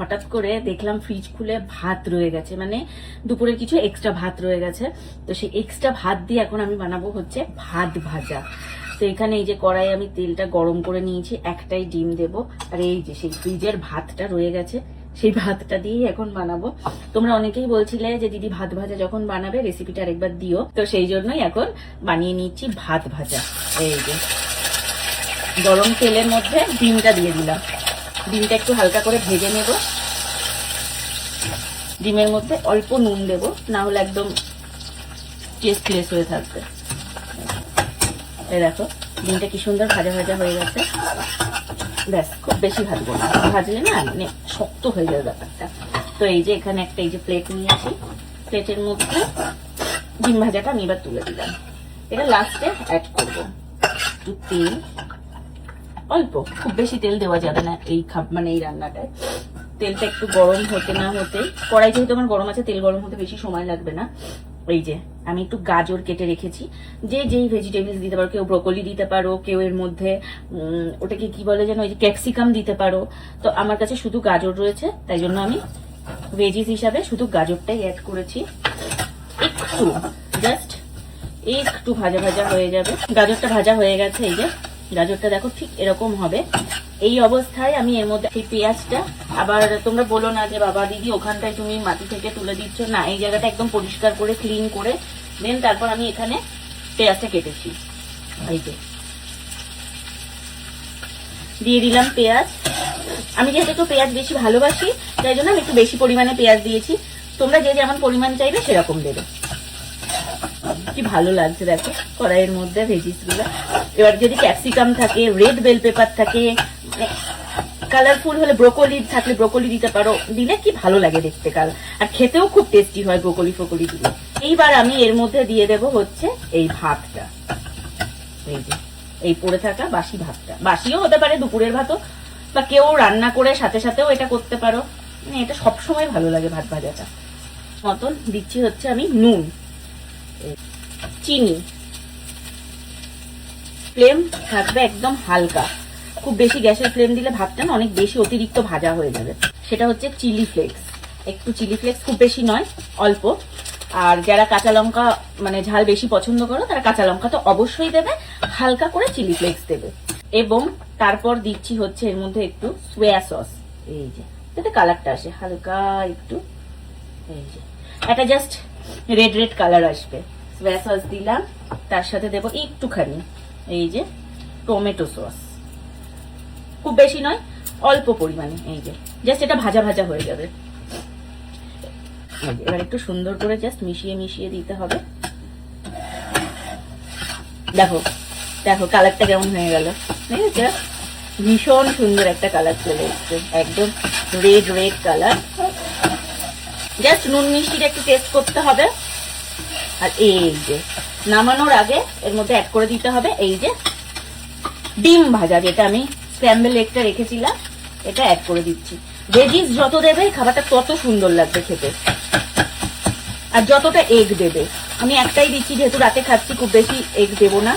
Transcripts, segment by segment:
হঠাৎ করে দেখলাম ফ্রিজ খুলে ভাত রয়ে গেছে, মানে দুপুরের কিছু এক্সট্রা ভাত রয়ে গেছে। তো সেই এক্সট্রা ভাত দিয়ে এখন আমি বানাবো হচ্ছে ভাত ভাজা। তো এখানে এই যে কড়াই আমি তেলটা গরম করে নিয়েছি, একটাই ডিম দেব। আর এই যে সেই ফ্রিজের ভাতটা রয়ে গেছে, সেই ভাতটা দিয়েই এখন বানাবো। তোমরা অনেকেই বলছিলে যে দিদি ভাত ভাজা যখন বানাবে রেসিপিটা আরেকবার দিও, তো সেই জন্যই এখন বানিয়ে নিচ্ছি ভাত ভাজা। এই যে গরম তেলের মধ্যে ডিমটা দিয়ে দিলাম, ডিমটা একটু হালকা করে ভেজে নেব। ডিমের মধ্যে অল্প নুন দেব, না হলে একদম টেস্টলেস হয়ে থাকবে। এই দেখো ডিমটা কি সুন্দর ভাজা ভাজা হয়ে গেছে। ব্যাস, খুব বেশি ভাজবো না, ভাজলে না মানে শক্ত হয়ে যাবে ব্যাপারটা। তো এই যে এখানে একটা এই যে প্লেট নিয়েছি, প্লেটের মধ্যে ডিম ভাজাটা আমি এবার তুলে দিলাম। এটা লাস্টে অ্যাড করবো একটু তেল, অল্প, খুব বেশি তেল দেওয়া যাবে না এই মানে এই রান্নাটায়। তেলটা একটু গরম হতে না হতে, কড়াই যেহেতু আমার গরম আছে তেল গরম হতে বেশি সময় লাগবে না। এই যে আমি একটু গাজর কেটে রেখেছি, যে যেই ভেজিটেবলস দিতে পারো, কেউ ব্রোকলি দিতে পারো, কেউ এর মধ্যে ওটাকে কি বলে যেন, ওই যে ক্যাপসিকাম দিতে পারো। তো আমার কাছে শুধু গাজর রয়েছে, তাই জন্য আমি ভেজিস হিসাবে শুধু গাজরটাই অ্যাড করেছি। একটু জাস্ট একটু ভাজা ভাজা হয়ে যাবে। গাজরটা ভাজা হয়ে গেছে, এই যে গাজরটা দেখো ঠিক এরকম হবে। এই অবস্থায় আমি এর মধ্যে এই পেঁয়াজটা, আবার তোমরা বলো না যে বাবা দিদি ওখানটায় তুমি মাটি থেকে তুলে দিচ্ছ, না, এই জায়গাটা একদম পরিষ্কার করে ক্লিন করে দেন তারপর আমি এখানে পেঁয়াজটা কেটেছি। এই যে দিয়ে দিলাম পেঁয়াজ। আমি যেহেতু একটু পেঁয়াজ বেশি ভালোবাসি তাই জন্য আমি একটু বেশি পরিমাণে পেঁয়াজ দিয়েছি। তোমরা যে যেমন পরিমাণ চাইবে সেরকম দেবে। কি ভালো লাগছে দেখো কড়াইয়ের মধ্যে ভেজিস গুলো। এবার যদি ক্যাপসিকাম থাকে, রেড বেল পেপার থাকে, কালারফুল হলে ব্রোকলি থাকলে ব্রোকলি দিতে পারো, দিলে কি ভালো লাগে দেখতে কাল, আর খেতেও খুব টেস্টি হয় ব্রোকলি ফোকলি দিলে। এইবার আমি এর মধ্যে দিয়ে দেব হচ্ছে এই ভাতটা, এই যে এই পড়ে থাকা বাসি ভাতটা। বাসিও হতে পারে, দুপুরের ভাতও, বা কেউ রান্না করে সাথে সাথেও এটা করতে পারো। মানে এটা সবসময় ভালো লাগে ভাত ভাজাটা। মতন দিচ্ছি হচ্ছে আমি নুন, চিনি, ফ্লেম থাকবে একদম হালকা, খুব বেশি গ্যাসের ফ্লেম দিলে ভাতটা না অনেক বেশি অতিরিক্ত ভাজা হয়ে যাবে। সেটা হচ্ছে চিলি ফ্লেক্স, একটু চিলি ফ্লেক্স, খুব বেশি নয়, অল্প। আর যারা কাঁচা লঙ্কা মানে ঝাল বেশি পছন্দ করো তারা কাঁচা লঙ্কা তো অবশ্যই দেবে, হালকা করে চিলি ফ্লেক্স দেবে। এবং তারপর দিচ্ছি হচ্ছে এর মধ্যে একটু সোয়া সস, এই যে যাতে কালারটা আসে হালকা একটু, এই যে এটা জাস্ট রেড রেড কালার আসবে। সোয়া সস দিলাম, তার সাথে দেবো একটুখানি এই যে টমেটো সস, খুব বেশি নয়, অল্প পরিমাণে। এই যে জাস্ট এটা ভাজা ভাজা হয়ে যাবে। এবার একটু সুন্দর করে জাস্ট মিশিয়ে মিশিয়ে দিতে হবে। দেখো দেখো কালারটা কেমন হয়ে গেল, ঠিক আছে? ভীষণ সুন্দর একটা কালার চলে এসছে, একদম রেড রেড কালার। জাস্ট নুন মিষ্টিটা একটু টেস্ট করতে হবে। আর এই যে নামানোর আগে এর মধ্যে অ্যাড করে দিতে হবে এই যে ডিম ভাজা, যেটা আমি স্ক্র্যাম্বল এগটা রেখেছিলাম, এটা অ্যাড করে দিচ্ছি। ভেজিস যত দেবে খাবারটা তত সুন্দর লাগবে খেতে। আর যতটা এগ দেবে, আমি একটাই দিচ্ছি যেহেতু রাতে খাচ্ছি, খুব বেশি এগ দেবো না।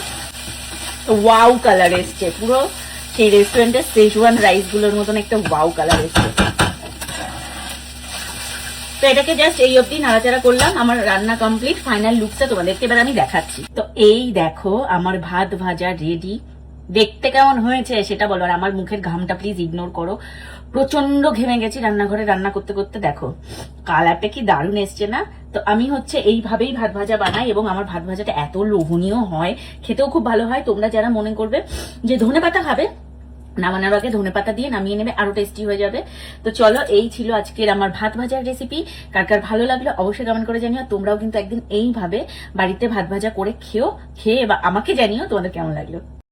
ওয়াও কালার এসছে, পুরো সেই রেস্টুরেন্টের সেজওয়ান রাইস গুলোর মতন একটা ওয়াও কালার এসছে। তো এটাকে জাস্ট এই অবধি নাড়াচাড়া করলাম। আমার রান্না কমপ্লিট, ফাইনাল লুকটা তোমাদেরকে এবার আমি দেখাচ্ছি। তো এই দেখো আমার ভাত ভাজা রেডি। দেখতে কেমন হয়েছে সেটা বলো, আর আমার মুখের ঘামটা প্লিজ ইগনোর করো, প্রচন্ড ঘেমে গেছি রান্নাঘরে রান্না করতে করতে। দেখো কালারটা কি দারুণ এসছে না? তো আমি হচ্ছে এইভাবেই ভাত ভাজা বানাই, এবং আমার ভাত ভাজাটা এত লোভনীয় হয়, খেতেও খুব ভালো হয়। তোমরা যারা মনে করবে যে ধনেপাতা খাবে, নামানোর আগে ধনেপাতা দিয়ে নামিয়ে নেবে, আরো টেস্টি হয়ে যাবে। তো চলো, এই ছিল আজকের আমার ভাত ভাজার রেসিপি। কার কার ভালো লাগলো অবশ্যই কমেন্ট করে জানিও। তোমরাও কিন্তু একদিন এইভাবে বাড়িতে ভাত ভাজা করে খেয়ে বা আমাকে জানিও তোমাদের কেমন লাগলো।